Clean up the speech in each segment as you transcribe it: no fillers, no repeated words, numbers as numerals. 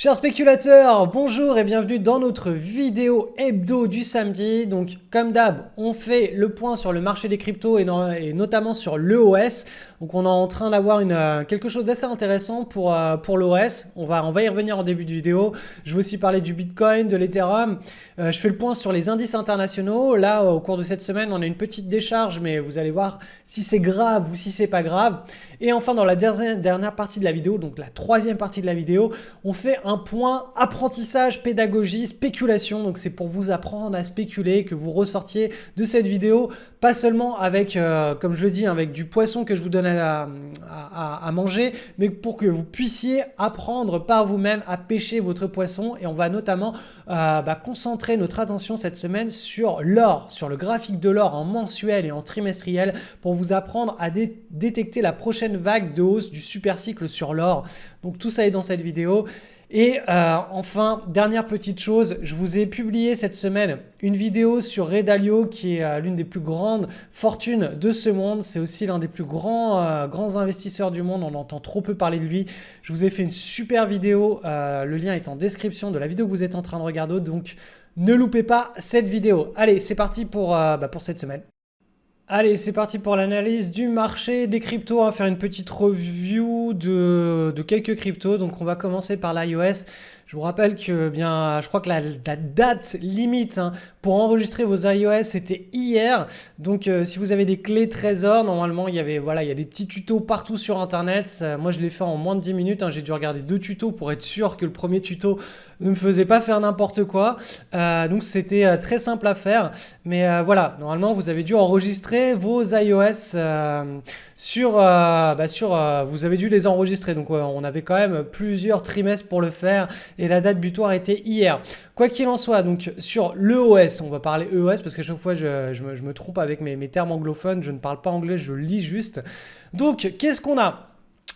Chers spéculateurs, bonjour et bienvenue dans notre vidéo hebdo du samedi. Donc comme d'hab, on fait le point sur le marché des cryptos et notamment sur l'EOS. Donc on est en train d'avoir quelque chose d'assez intéressant pour l'OS. On va y revenir en début de vidéo. Je vais aussi parler du Bitcoin, de l'Ethereum. Je fais le point sur les indices internationaux. Là, au cours de cette semaine, on a une petite décharge, mais vous allez voir si c'est grave ou si c'est pas grave. Et enfin, dans la dernière partie de la vidéo, donc la troisième partie de la vidéo, on fait un point apprentissage, pédagogie, spéculation. Donc c'est pour vous apprendre à spéculer, que vous ressortiez de cette vidéo, pas seulement avec, comme je le dis, avec du poisson que je vous donne à manger, mais pour que vous puissiez apprendre par vous-même à pêcher votre poisson. Et on va notamment concentrer notre attention cette semaine sur l'or, sur le graphique de l'or en mensuel et en trimestriel pour vous apprendre à détecter la prochaine vague de hausse du super cycle sur l'or. Donc tout ça est dans cette vidéo. Et enfin, dernière petite chose, je vous ai publié cette semaine une vidéo sur Ray Dalio qui est l'une des plus grandes fortunes de ce monde. C'est aussi l'un des plus grands investisseurs du monde. On entend trop peu parler de lui. Je vous ai fait une super vidéo. Le lien est en description de la vidéo que vous êtes en train de regarder. Donc, ne loupez pas cette vidéo. Allez, c'est parti pour cette semaine. Allez, c'est parti pour l'analyse du marché des cryptos. On va faire une petite review de quelques cryptos. Donc, on va commencer par l'iOS. Je vous rappelle que je crois que la date limite pour enregistrer vos iOS c'était hier. Donc si vous avez des clés Trésor, normalement il y a des petits tutos partout sur internet. Moi je l'ai fait en moins de 10 minutes. J'ai dû regarder 2 tutos pour être sûr que le premier tuto ne me faisait pas faire n'importe quoi. Donc c'était très simple à faire. Mais voilà, normalement vous avez dû enregistrer vos iOS vous avez dû les enregistrer. Donc on avait quand même plusieurs trimestres pour le faire. Et la date butoir était hier. Quoi qu'il en soit, donc sur l'EOS, on va parler EOS parce qu'à chaque fois je me trompe avec mes termes anglophones, je ne parle pas anglais, je lis juste. Donc qu'est-ce qu'on a ?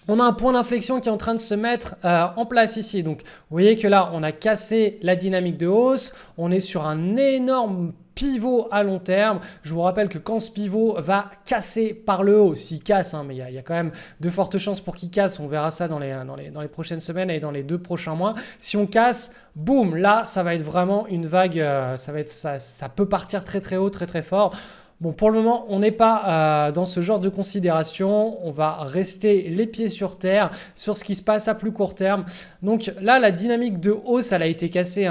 On a un point d'inflexion qui est en train de se mettre en place ici. Donc, vous voyez que là, on a cassé la dynamique de hausse. On est sur un énorme pivot à long terme. Je vous rappelle que quand ce pivot va casser par le haut, s'il casse, mais il y a quand même de fortes chances pour qu'il casse. On verra ça dans les prochaines semaines et dans les 2 prochains mois. Si on casse, boum, là, ça va être vraiment une vague. Ça peut partir très très haut, très très fort. Bon, pour le moment, on n'est pas dans ce genre de considération. On va rester les pieds sur terre sur ce qui se passe à plus court terme. Donc là, la dynamique de hausse, elle a été cassée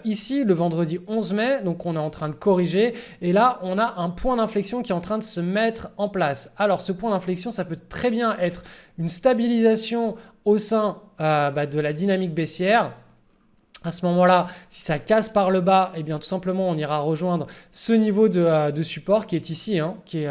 ici le vendredi 11 mai. Donc on est en train de corriger. Et là, on a un point d'inflexion qui est en train de se mettre en place. Alors ce point d'inflexion, ça peut très bien être une stabilisation au sein de la dynamique baissière. À ce moment-là, si ça casse par le bas, eh bien tout simplement on ira rejoindre ce niveau de support qui est ici, qui est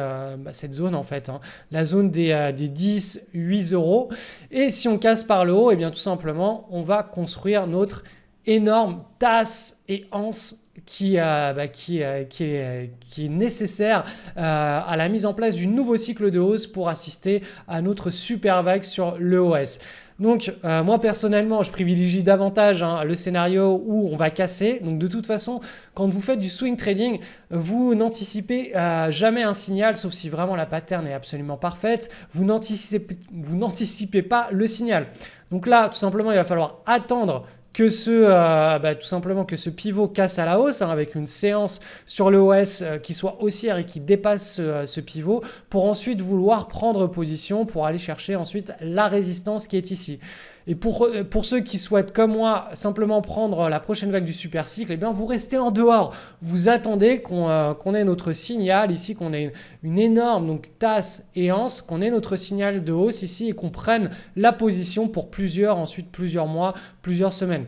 cette zone en fait, la zone des 10-8 euros. Et si on casse par le haut, eh bien tout simplement on va construire notre énorme tasse et anse qui est nécessaire à la mise en place du nouveau cycle de hausse pour assister à notre super vague sur l'EOS. Donc moi personnellement je privilégie davantage le scénario où on va casser. Donc de toute façon quand vous faites du swing trading, vous n'anticipez jamais un signal sauf si vraiment la pattern est absolument parfaite. Vous n'anticipez pas le signal. Donc là tout simplement il va falloir attendre que tout simplement que ce pivot casse à la hausse avec une séance sur le OS qui soit haussière et qui dépasse ce pivot pour ensuite vouloir prendre position pour aller chercher ensuite la résistance qui est ici. Et pour ceux qui souhaitent comme moi simplement prendre la prochaine vague du super cycle, eh bien vous restez en dehors. Vous attendez qu'on ait notre signal ici, qu'on ait une énorme tasse et anse, qu'on ait notre signal de hausse ici et qu'on prenne la position pour plusieurs mois, plusieurs semaines.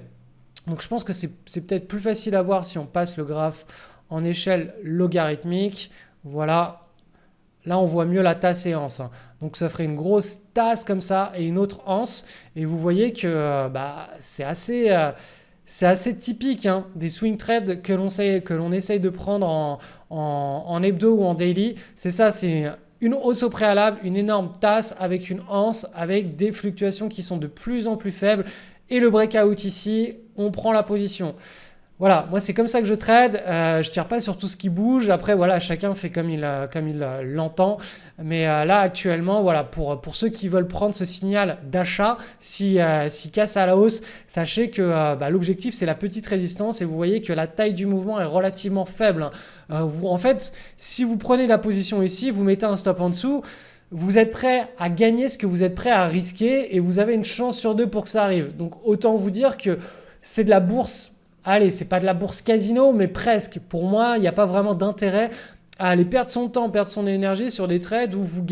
Donc je pense que c'est peut-être plus facile à voir si on passe le graphe en échelle logarithmique. Voilà. Là, on voit mieux la tasse et anse. Donc, ça ferait une grosse tasse comme ça et une autre anse. Et vous voyez que c'est assez typique des swing trades que l'on essaye de prendre en hebdo ou en daily. C'est ça, c'est une hausse au préalable, une énorme tasse avec une anse, avec des fluctuations qui sont de plus en plus faibles. Et le breakout ici, on prend la position. Voilà, moi c'est comme ça que je trade. Je tire pas sur tout ce qui bouge. Après voilà, chacun fait comme il l'entend. Mais là actuellement, voilà, pour ceux qui veulent prendre ce signal d'achat, si casse à la hausse, sachez que l'objectif c'est la petite résistance et vous voyez que la taille du mouvement est relativement faible, hein. En fait, si vous prenez la position ici, vous mettez un stop en dessous. Vous êtes prêt à gagner ce que vous êtes prêt à risquer et vous avez une chance sur deux pour que ça arrive. Donc autant vous dire que c'est de la bourse. Allez, c'est pas de la bourse casino, mais presque. Pour moi, il n'y a pas vraiment d'intérêt à aller perdre son temps, perdre son énergie sur des trades où vous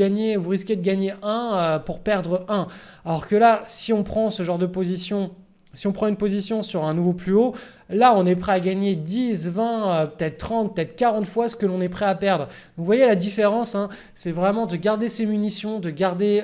risquez de gagner 1 pour perdre 1. Alors que là, si on prend ce genre de position, si on prend une position sur un nouveau plus haut, là, on est prêt à gagner 10, 20, peut-être 30, peut-être 40 fois ce que l'on est prêt à perdre. Vous voyez la différence, hein, c'est vraiment de garder ses munitions, de garder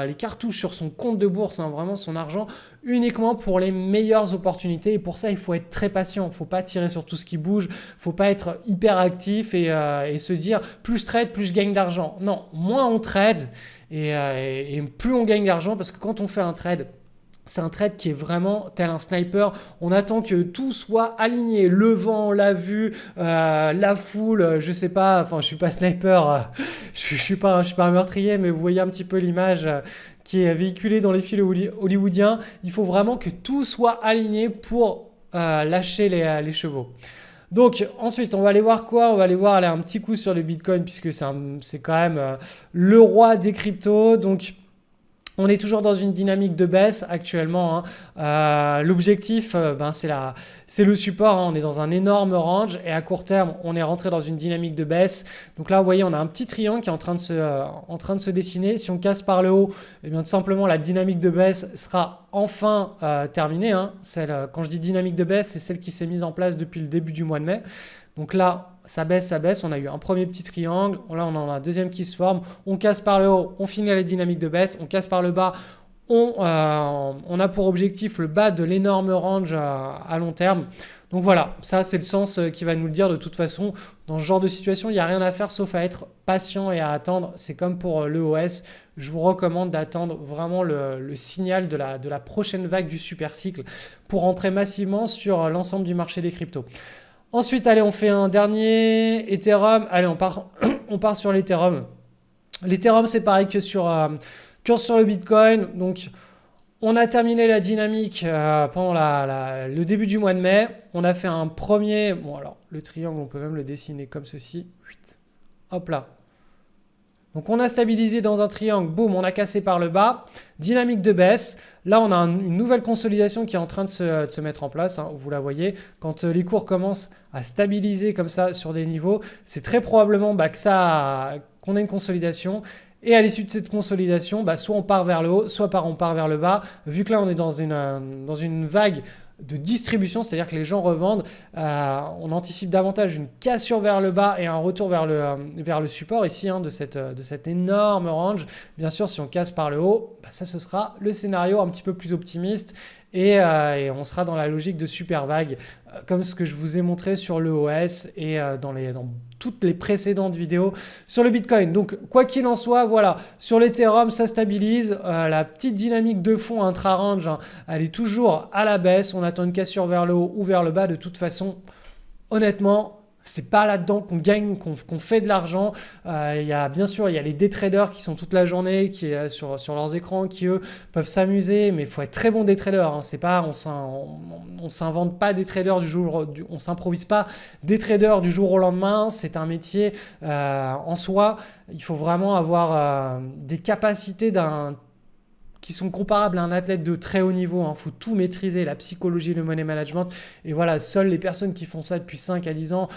les cartouches sur son compte de bourse, hein, vraiment son argent, uniquement pour les meilleures opportunités. Et pour ça, il faut être très patient. Il ne faut pas tirer sur tout ce qui bouge. Il ne faut pas être hyper actif et se dire plus je trade, plus je gagne d'argent. Non, moins on trade et plus on gagne d'argent parce que quand on fait un trade, c'est un trade qui est vraiment tel un sniper. On attend que tout soit aligné. Le vent, la vue, la foule, je sais pas. Enfin, je suis pas sniper, je suis pas un meurtrier, mais vous voyez un petit peu l'image qui est véhiculée dans les films hollywoodiens. Il faut vraiment que tout soit aligné pour lâcher les chevaux. Donc ensuite, on va aller voir quoi? On va aller voir un petit coup sur le Bitcoin puisque c'est quand même le roi des cryptos. Donc on est toujours dans une dynamique de baisse actuellement, hein. L'objectif, c'est le support, hein. On est dans un énorme range et à court terme, on est rentré dans une dynamique de baisse. Donc là, vous voyez, on a un petit triangle qui est en train de se dessiner. Si on casse par le haut, eh bien, tout simplement, la dynamique de baisse sera enfin terminée, hein. Quand je dis dynamique de baisse, c'est celle qui s'est mise en place depuis le début du mois de mai. Donc là, ça baisse. On a eu un premier petit triangle. Là, on en a un deuxième qui se forme. On casse par le haut, on finit la dynamique de baisse. On casse par le bas. On a pour objectif le bas de l'énorme range à long terme. Donc voilà, ça c'est le sens qui va nous le dire de toute façon. Dans ce genre de situation, il n'y a rien à faire sauf à être patient et à attendre. C'est comme pour l'EOS. Je vous recommande d'attendre vraiment le signal de la prochaine vague du super cycle pour rentrer massivement sur l'ensemble du marché des cryptos. Ensuite, allez, on fait un dernier Ethereum. Allez, on part sur l'Ethereum. L'Ethereum, c'est pareil que sur le Bitcoin. Donc, on a terminé la dynamique pendant le début du mois de mai. On a fait un premier... Bon, alors, le triangle, on peut même le dessiner comme ceci. Hop là. Donc, on a stabilisé dans un triangle. Boum, on a cassé par le bas. Dynamique de baisse. Là, on a une nouvelle consolidation qui est en train de se mettre en place, hein, vous la voyez. Quand les cours commencent à stabiliser comme ça sur des niveaux, c'est très probablement qu'on a une consolidation. Et à l'issue de cette consolidation, soit on part vers le haut, soit on part vers le bas. Vu que là, on est dans une vague de distribution, c'est-à-dire que les gens revendent, on anticipe davantage une cassure vers le bas et un retour vers le support ici, hein, de cette énorme range. Bien sûr, si on casse par le haut, ça ce sera le scénario un petit peu plus optimiste et on sera dans la logique de super vague, comme ce que je vous ai montré sur l'EOS et dans toutes les précédentes vidéos sur le Bitcoin. Donc quoi qu'il en soit, voilà, sur l'Ethereum, ça stabilise. La petite dynamique de fond intra-range, hein, elle est toujours à la baisse. On attend une cassure vers le haut ou vers le bas. De toute façon, honnêtement, c'est pas là-dedans qu'on gagne, qu'on fait de l'argent. Bien sûr, il y a les day traders qui sont toute la journée sur leurs écrans, qui eux peuvent s'amuser, mais il faut être très bon day trader, hein. C'est pas, on s'invente pas des traders on s'improvise pas des traders du jour au lendemain. C'est un métier en soi. Il faut vraiment avoir des capacités qui sont comparables à un athlète de très haut niveau. Il faut tout maîtriser, la psychologie, le money management. Et voilà, seules les personnes qui font ça depuis 5 à 10 ans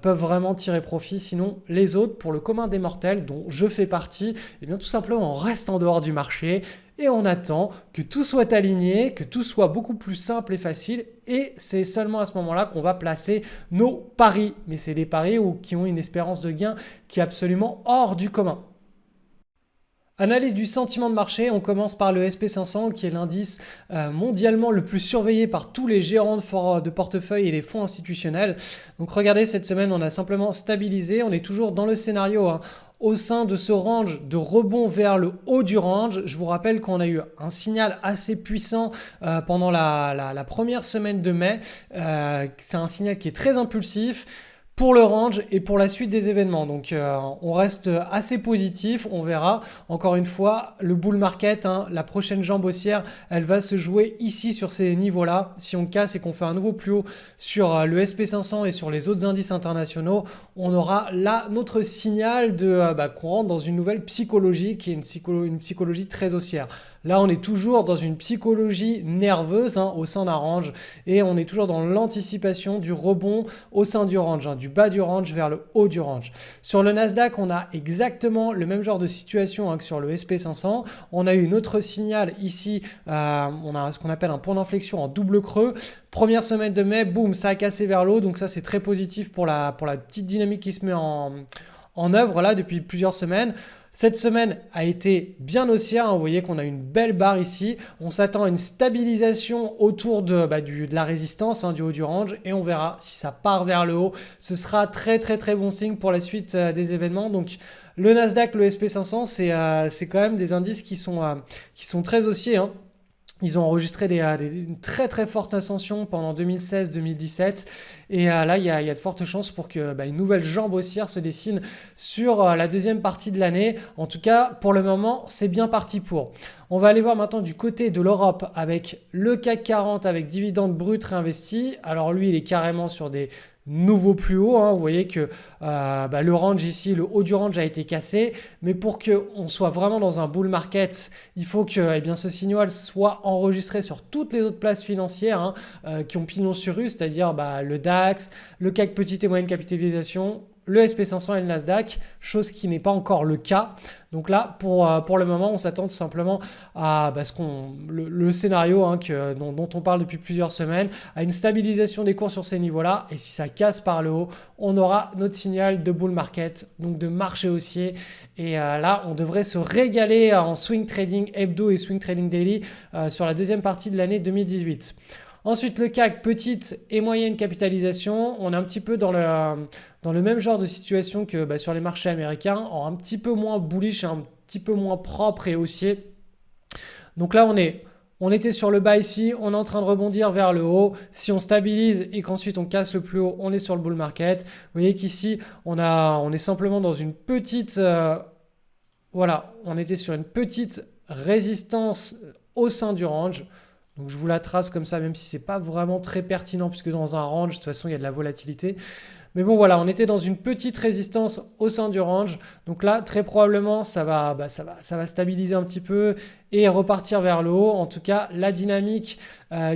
peuvent vraiment tirer profit. Sinon, les autres, pour le commun des mortels, dont je fais partie, eh bien, tout simplement, on reste en dehors du marché et on attend que tout soit aligné, que tout soit beaucoup plus simple et facile. Et c'est seulement à ce moment-là qu'on va placer nos paris. Mais c'est des paris qui ont une espérance de gain qui est absolument hors du commun. Analyse du sentiment de marché, on commence par le SP500 qui est l'indice mondialement le plus surveillé par tous les gérants de portefeuille et les fonds institutionnels. Donc regardez, cette semaine on a simplement stabilisé, on est toujours dans le scénario, hein. au sein de ce range de rebond vers le haut du range. Je vous rappelle qu'on a eu un signal assez puissant pendant la première semaine de mai. C'est un signal qui est très impulsif pour le range et pour la suite des événements. Donc on reste assez positif, on verra. Encore une fois, le bull market, la prochaine jambe haussière, elle va se jouer ici sur ces niveaux-là. Si on casse et qu'on fait un nouveau plus haut sur le SP500 et sur les autres indices internationaux, on aura là notre signal qu'on rentre dans une nouvelle psychologie qui est une psychologie très haussière. Là, on est toujours dans une psychologie nerveuse au sein d'un range et on est toujours dans l'anticipation du rebond au sein du range, du bas du range vers le haut du range. Sur le Nasdaq, on a exactement le même genre de situation que sur le SP500. On a eu une autre signal ici, on a ce qu'on appelle un point d'inflexion en double creux. Première semaine de mai, boum, ça a cassé vers le haut, donc ça c'est très positif pour la petite dynamique qui se met en œuvre là depuis plusieurs semaines. Cette semaine a été bien haussière, vous voyez qu'on a une belle barre ici. On s'attend à une stabilisation autour de la résistance, du haut du range et on verra si ça part vers le haut. Ce sera très très très bon signe pour la suite des événements. Donc le Nasdaq, le SP500, c'est quand même des indices qui sont très haussiers. Ils ont enregistré une très très forte ascension pendant 2016-2017 et là il y a de fortes chances pour que une nouvelle jambe haussière se dessine sur la deuxième partie de l'année. En tout cas pour le moment c'est bien parti pour. On va aller voir maintenant du côté de l'Europe avec le CAC 40 avec dividende brut réinvesti. Alors lui il est carrément sur des nouveau plus haut, vous voyez que le range ici, le haut du range a été cassé, mais pour qu'on soit vraiment dans un bull market, il faut que ce signal soit enregistré sur toutes les autres places financières qui ont pignon sur rue, c'est-à-dire le DAX, le CAC petite et moyenne capitalisation, le SP500 et le Nasdaq, chose qui n'est pas encore le cas. Donc là, pour le moment, on s'attend tout simplement à le scénario dont on parle depuis plusieurs semaines, à une stabilisation des cours sur ces niveaux-là. Et si ça casse par le haut, on aura notre signal de bull market, donc de marché haussier. Et là, on devrait se régaler en swing trading hebdo et swing trading daily sur la deuxième partie de l'année 2018. Ensuite, le CAC, petite et moyenne capitalisation. On est un petit peu dans le même genre de situation que sur les marchés américains, un petit peu moins bullish, un petit peu moins propre et haussier. Donc là, on était sur le bas ici, on est en train de rebondir vers le haut. Si on stabilise et qu'ensuite on casse le plus haut, on est sur le bull market. Vous voyez qu'ici, on est simplement dans une petite... on était sur une petite résistance au sein du range. Donc je vous la trace comme ça, même si ce n'est pas vraiment très pertinent, puisque dans un range, de toute façon, il y a de la volatilité. Mais bon, voilà, on était dans une petite résistance au sein du range. Donc là, très probablement, ça va stabiliser un petit peu et repartir vers le haut. En tout cas, la dynamique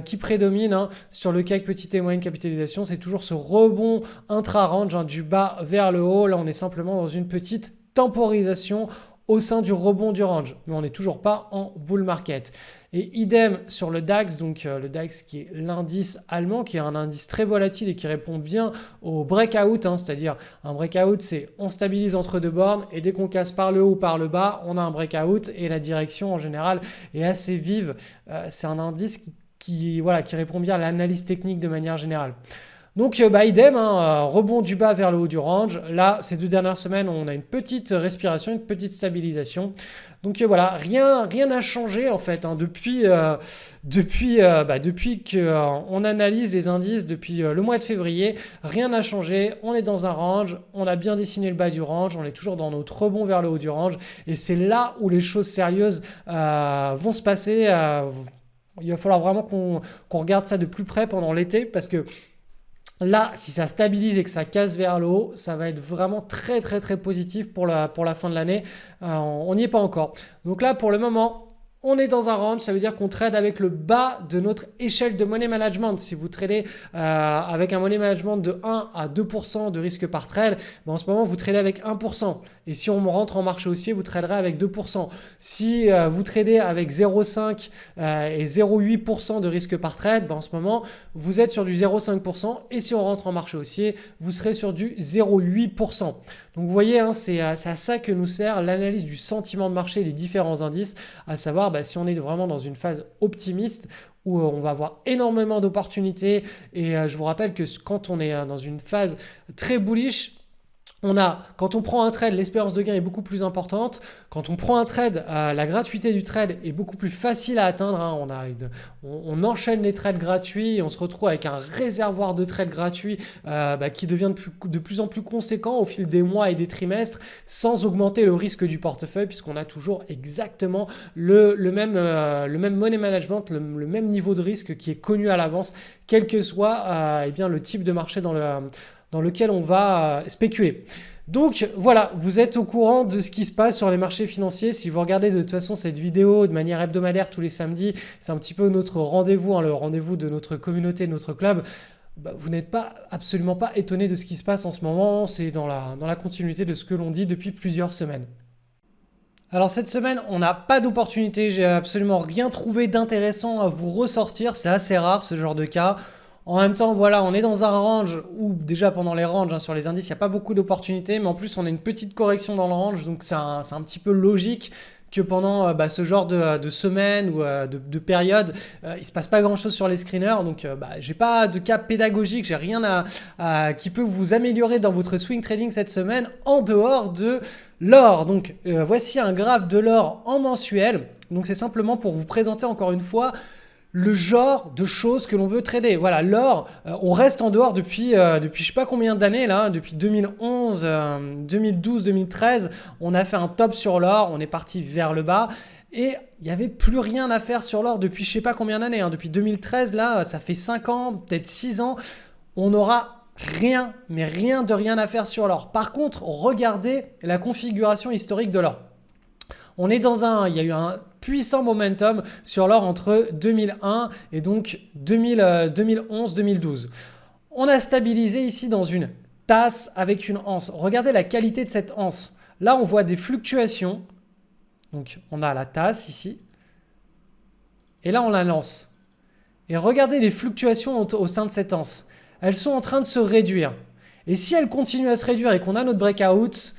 qui prédomine sur le CAC petite et moyenne capitalisation, c'est toujours ce rebond intra-range du bas vers le haut. Là, on est simplement dans une petite temporisation au sein du rebond du range, mais on n'est toujours pas en bull market. Et idem sur le DAX, donc le DAX qui est l'indice allemand, qui est un indice très volatile et qui répond bien au breakout, c'est-à-dire un breakout, c'est on stabilise entre deux bornes et dès qu'on casse par le haut ou par le bas, on a un breakout et la direction en général est assez vive. C'est un indice qui répond bien à l'analyse technique de manière générale. Donc idem, rebond du bas vers le haut du range. Là, ces 2 dernières semaines, on a une petite respiration, une petite stabilisation. Donc rien n'a changé en fait depuis qu'on analyse les indices depuis le mois de février. Rien n'a changé, on est dans un range, on a bien dessiné le bas du range, on est toujours dans notre rebond vers le haut du range. Et c'est là où les choses sérieuses vont se passer. Il va falloir vraiment qu'on regarde ça de plus près pendant l'été parce que là, si ça stabilise et que ça casse vers le haut, ça va être vraiment très très très positif pour la fin de l'année. On n'y est pas encore. Donc là, pour le moment, on est dans un range, ça veut dire qu'on trade avec le bas de notre échelle de money management. Si vous tradez avec un money management de 1 à 2% de risque par trade, en ce moment, vous tradez avec 1%. Et si on rentre en marché haussier, vous traderez avec 2%. Si vous tradez avec 0,5 et 0,8% de risque par trade, en ce moment, vous êtes sur du 0,5%. Et si on rentre en marché haussier, vous serez sur du 0,8%. Donc vous voyez, c'est à ça que nous sert l'analyse du sentiment de marché et les différents indices, à savoir si on est vraiment dans une phase optimiste où on va avoir énormément d'opportunités. Et je vous rappelle que quand on est dans une phase très bullish, Quand on prend un trade, l'espérance de gain est beaucoup plus importante. Quand on prend un trade, la gratuité du trade est beaucoup plus facile à atteindre. Hein. On enchaîne les trades gratuits et on se retrouve avec un réservoir de trades gratuits qui devient de plus en plus conséquent au fil des mois et des trimestres sans augmenter le risque du portefeuille puisqu'on a toujours exactement le même money management, le même niveau de risque qui est connu à l'avance, quel que soit le type de marché dans lequel on va spéculer. Donc voilà, vous êtes au courant de ce qui se passe sur les marchés financiers. Si vous regardez de toute façon cette vidéo de manière hebdomadaire tous les samedis, c'est un petit peu notre rendez-vous, le rendez-vous de notre communauté, de notre club. Vous n'êtes absolument pas étonné de ce qui se passe en ce moment. C'est dans la continuité de ce que l'on dit depuis plusieurs semaines. Alors cette semaine, on n'a pas d'opportunité. J'ai absolument rien trouvé d'intéressant à vous ressortir. C'est assez rare ce genre de cas. En même temps, voilà, on est dans un range où déjà pendant les ranges, sur les indices, il n'y a pas beaucoup d'opportunités, mais en plus on a une petite correction dans le range, donc c'est un petit peu logique que pendant ce genre de semaine ou de période, il ne se passe pas grand-chose sur les screeners. Donc, j'ai pas de cas pédagogique, j'ai rien qui peut vous améliorer dans votre swing trading cette semaine en dehors de l'or. Donc, voici un graphe de l'or en mensuel. Donc, c'est simplement pour vous présenter encore une fois le genre de choses que l'on veut trader. Voilà, l'or, on reste en dehors depuis je sais pas combien d'années là, depuis 2011, 2012, 2013, on a fait un top sur l'or, on est parti vers le bas et il n'y avait plus rien à faire sur l'or depuis je sais pas combien d'années. Depuis 2013 là, ça fait 5 ans, peut-être 6 ans, on aura rien, mais rien de rien à faire sur l'or. Par contre, regardez la configuration historique de l'or. Il y a eu un puissant momentum sur l'or entre 2001 et donc 2011-2012. On a stabilisé ici dans une tasse avec une anse. Regardez la qualité de cette anse. Là, on voit des fluctuations. Donc, on a la tasse ici. Et là, on la lance. Et regardez les fluctuations au sein de cette anse. Elles sont en train de se réduire. Et si elles continuent à se réduire et qu'on a notre breakout,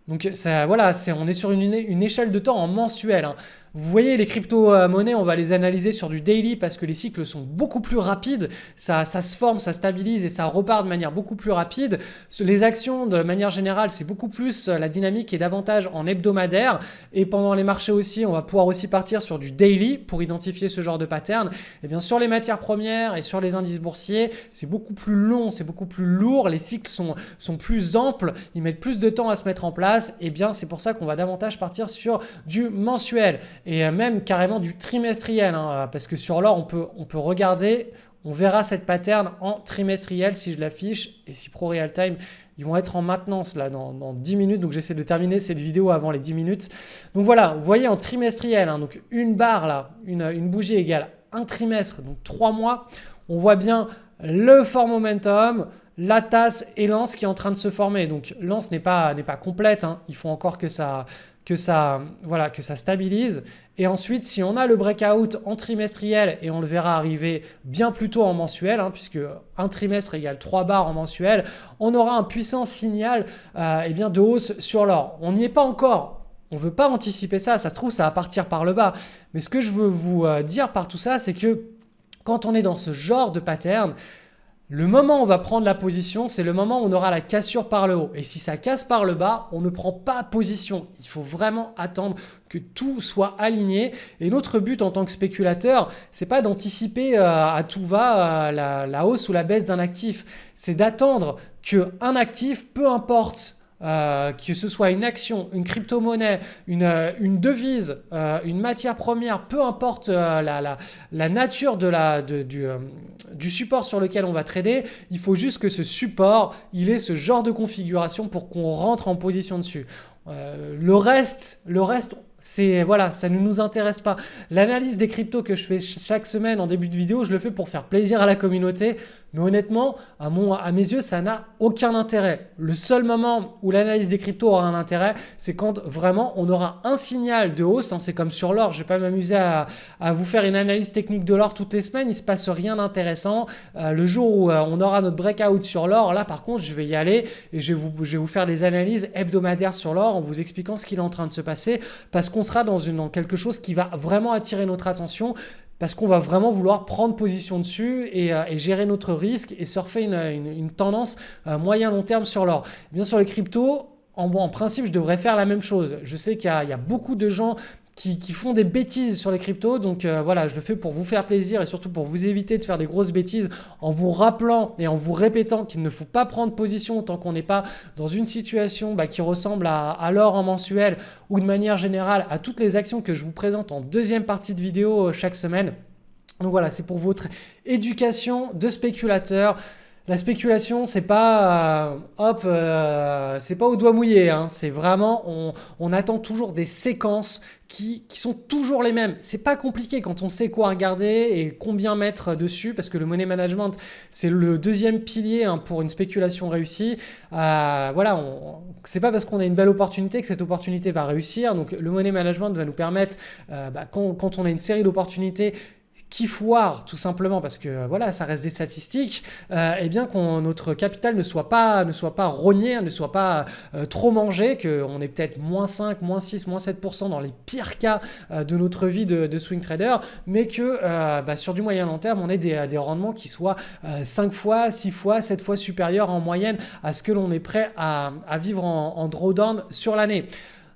donc ça, voilà, on est sur une échelle de temps en mensuel. Vous voyez, les crypto-monnaies, on va les analyser sur du daily parce que les cycles sont beaucoup plus rapides. Ça se forme, ça stabilise et ça repart de manière beaucoup plus rapide. Les actions, de manière générale, c'est beaucoup plus la dynamique et davantage en hebdomadaire. Et pendant les marchés aussi, on va pouvoir aussi partir sur du daily pour identifier ce genre de pattern. Et bien sur les matières premières et sur les indices boursiers, c'est beaucoup plus long, c'est beaucoup plus lourd. Les cycles sont plus amples, ils mettent plus de temps à se mettre en place. Et bien c'est pour ça qu'on va davantage partir sur du mensuel. Et même carrément du trimestriel, parce que sur l'or, on peut regarder, on verra cette pattern en trimestriel si je l'affiche, et si Pro Real Time, ils vont être en maintenance là dans 10 minutes, donc j'essaie de terminer cette vidéo avant les 10 minutes. Donc voilà, vous voyez en trimestriel, donc une barre là, une bougie égale un trimestre, donc 3 mois, on voit bien le fort momentum, la tasse et l'anse qui est en train de se former. Donc l'anse n'est pas complète, il faut encore que ça stabilise. Et ensuite, si on a le breakout en trimestriel, et on le verra arriver bien plus tôt en mensuel, puisque un trimestre égale 3 barres en mensuel, on aura un puissant signal de hausse sur l'or. On n'y est pas encore. On ne veut pas anticiper ça. Ça se trouve, ça va partir par le bas. Mais ce que je veux vous dire par tout ça, c'est que quand on est dans ce genre de pattern, le moment où on va prendre la position, c'est le moment où on aura la cassure par le haut. Et si ça casse par le bas, on ne prend pas position. Il faut vraiment attendre que tout soit aligné. Et notre but en tant que spéculateur, c'est pas d'anticiper à tout va la hausse ou la baisse d'un actif. C'est d'attendre qu'un actif, peu importe que ce soit une action, une crypto-monnaie, une devise, une matière première, peu importe la nature du support sur lequel on va trader, il faut juste que ce support, il ait ce genre de configuration pour qu'on rentre en position dessus. Le reste, ça ne nous intéresse pas. L'analyse des cryptos que je fais chaque semaine en début de vidéo, je le fais pour faire plaisir à la communauté. Mais honnêtement, à mes yeux, ça n'a aucun intérêt. Le seul moment où l'analyse des cryptos aura un intérêt, c'est quand vraiment on aura un signal de hausse. C'est comme sur l'or, je ne vais pas m'amuser à vous faire une analyse technique de l'or toutes les semaines. Il ne se passe rien d'intéressant. Le jour où on aura notre breakout sur l'or, là par contre, je vais y aller et je vais vous faire des analyses hebdomadaires sur l'or en vous expliquant ce qu'il est en train de se passer parce qu'on sera dans quelque chose qui va vraiment attirer notre attention. parce qu'on va vraiment vouloir prendre position dessus et gérer notre risque et surfer une tendance moyen-long terme sur l'or. Bien sûr, les cryptos, en principe, je devrais faire la même chose. Je sais qu'il y a beaucoup de gens qui font des bêtises sur les cryptos. Donc voilà, je le fais pour vous faire plaisir et surtout pour vous éviter de faire des grosses bêtises en vous rappelant et en vous répétant qu'il ne faut pas prendre position tant qu'on n'est pas dans une situation qui ressemble à l'or en mensuel ou de manière générale à toutes les actions que je vous présente en deuxième partie de vidéo chaque semaine. Donc voilà, c'est pour votre éducation de spéculateur. La spéculation, c'est pas c'est pas au doigt mouillé, hein. C'est vraiment, on attend toujours des séquences qui sont toujours les mêmes. C'est pas compliqué quand on sait quoi regarder et combien mettre dessus, parce que le money management, c'est le deuxième pilier pour une spéculation réussie. Voilà, c'est pas parce qu'on a une belle opportunité que cette opportunité va réussir. Donc le money management va nous permettre, quand on a une série d'opportunités qui foire tout simplement parce que voilà, ça reste des statistiques, et bien que notre capital ne soit pas rogné, ne soit pas trop mangé, qu'on est peut-être -5, -6, -7% dans les pires cas de notre vie de swing trader, mais que sur du moyen long terme, on ait des rendements qui soient 5 fois, 6 fois, 7 fois supérieurs en moyenne à ce que l'on est prêt à vivre en drawdown sur l'année.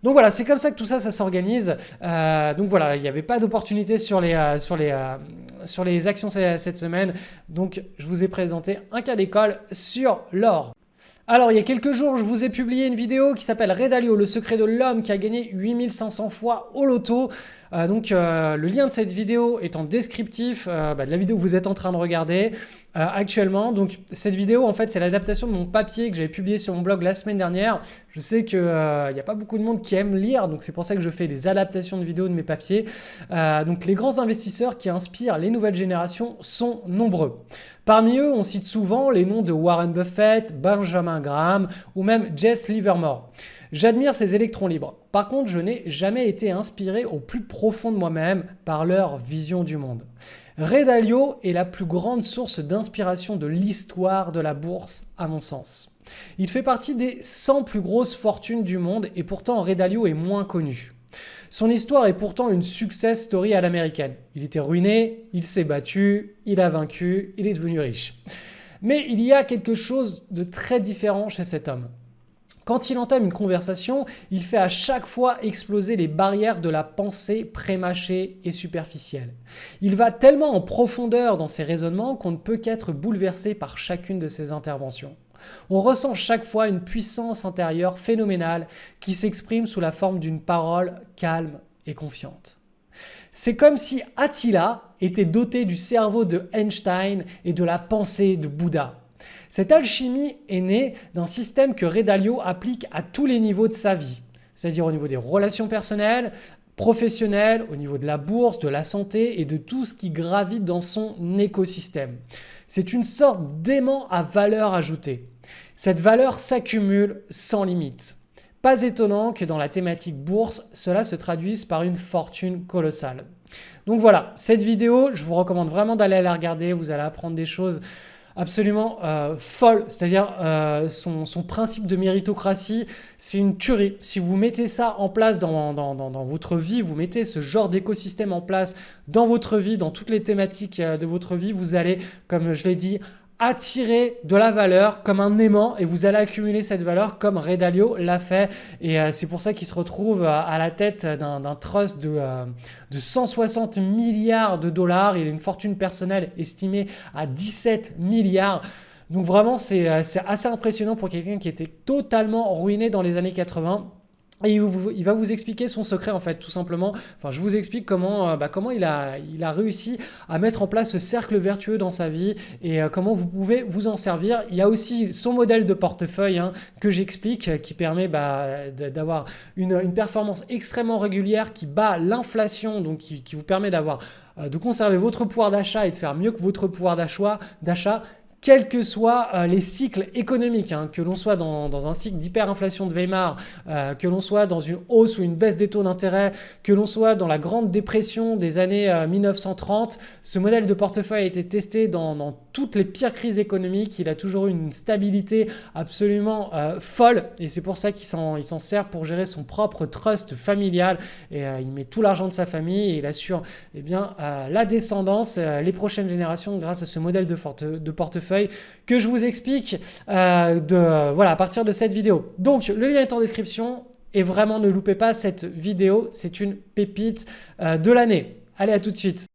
Donc voilà, c'est comme ça que tout ça s'organise. Donc voilà, il n'y avait pas d'opportunité sur les actions cette semaine. Donc je vous ai présenté un cas d'école sur l'or. Alors, il y a quelques jours, je vous ai publié une vidéo qui s'appelle Ray Dalio, le secret de l'homme qui a gagné 8500 fois au loto. Le lien de cette vidéo est en descriptif de la vidéo que vous êtes en train de regarder actuellement. Donc, cette vidéo, en fait, c'est l'adaptation de mon papier que j'avais publié sur mon blog la semaine dernière. Je sais qu'il n'y a pas beaucoup de monde qui aime lire, donc c'est pour ça que je fais des adaptations de vidéos de mes papiers. Donc, les grands investisseurs qui inspirent les nouvelles générations sont nombreux. Parmi eux, on cite souvent les noms de Warren Buffett, Benjamin Graham ou même Jesse Livermore. J'admire ces électrons libres. Par contre, je n'ai jamais été inspiré au plus profond de moi-même par leur vision du monde. Ray Dalio est la plus grande source d'inspiration de l'histoire de la bourse, à mon sens. Il fait partie des 100 plus grosses fortunes du monde et pourtant Ray Dalio est moins connu. Son histoire est pourtant une success story à l'américaine. Il était ruiné, il s'est battu, il a vaincu, il est devenu riche. Mais il y a quelque chose de très différent chez cet homme. Quand il entame une conversation, il fait à chaque fois exploser les barrières de la pensée prémâchée et superficielle. Il va tellement en profondeur dans ses raisonnements qu'on ne peut qu'être bouleversé par chacune de ses interventions. On ressent chaque fois une puissance intérieure phénoménale qui s'exprime sous la forme d'une parole calme et confiante. C'est comme si Attila était doté du cerveau de Einstein et de la pensée de Bouddha. Cette alchimie est née d'un système que Ray Dalio applique à tous les niveaux de sa vie, c'est-à-dire au niveau des relations personnelles, professionnelles, au niveau de la bourse, de la santé et de tout ce qui gravite dans son écosystème. C'est une sorte d'aimant à valeur ajoutée. Cette valeur s'accumule sans limite. Pas étonnant que dans la thématique bourse, cela se traduise par une fortune colossale. Donc voilà, cette vidéo, je vous recommande vraiment d'aller la regarder. Vous allez apprendre des choses absolument folles, c'est-à-dire son principe de méritocratie, c'est une tuerie. Si vous mettez ça en place dans votre vie, vous mettez ce genre d'écosystème en place dans votre vie, dans toutes les thématiques de votre vie, vous allez, comme je l'ai dit, attirer de la valeur comme un aimant et vous allez accumuler cette valeur comme Ray Dalio l'a fait et c'est pour ça qu'il se retrouve à la tête d'un trust de 160 milliards de dollars. Il a une fortune personnelle estimée à 17 milliards. Donc vraiment c'est assez impressionnant pour quelqu'un qui était totalement ruiné dans les années 80. Et il va vous expliquer son secret en fait, tout simplement. Enfin, je vous explique comment il a réussi à mettre en place ce cercle vertueux dans sa vie et comment vous pouvez vous en servir. Il y a aussi son modèle de portefeuille que j'explique qui permet d'avoir une performance extrêmement régulière qui bat l'inflation, donc qui vous permet de conserver votre pouvoir d'achat et de faire mieux que votre pouvoir d'achat. Quels que soient les cycles économiques, que l'on soit dans un cycle d'hyperinflation de Weimar, que l'on soit dans une hausse ou une baisse des taux d'intérêt, que l'on soit dans la grande dépression des années 1930, ce modèle de portefeuille a été testé dans toutes les pires crises économiques, il a toujours eu une stabilité absolument folle et c'est pour ça qu'il s'en sert pour gérer son propre trust familial et il met tout l'argent de sa famille et il assure eh bien, la descendance, les prochaines générations grâce à ce modèle de portefeuille que je vous explique voilà, à partir de cette vidéo. Donc le lien est en description et vraiment ne loupez pas cette vidéo, c'est une pépite de l'année. Allez, à tout de suite.